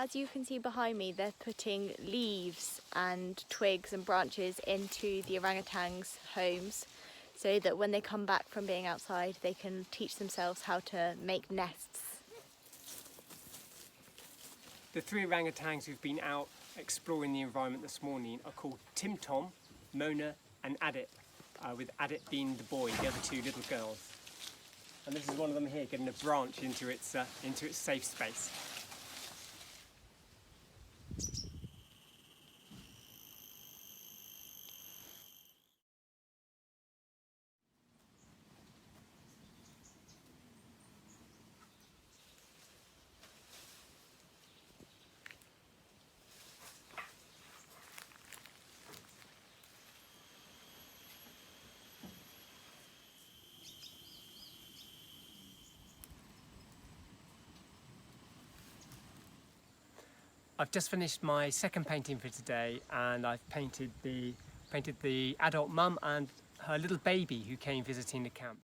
As you can see behind me, they're putting leaves and twigs and branches into the orangutans' homes so that when they come back from being outside, they can teach themselves how to make nests. The 3 orangutans who've been out exploring the environment this morning are called Tim Tom, Mona and Adip, with Adip being the boy, the other 2 little girls. And this is one of them here getting a branch into its safe space. I've just finished my second painting for today, and I've painted the adult mum and her little baby who came visiting the camp.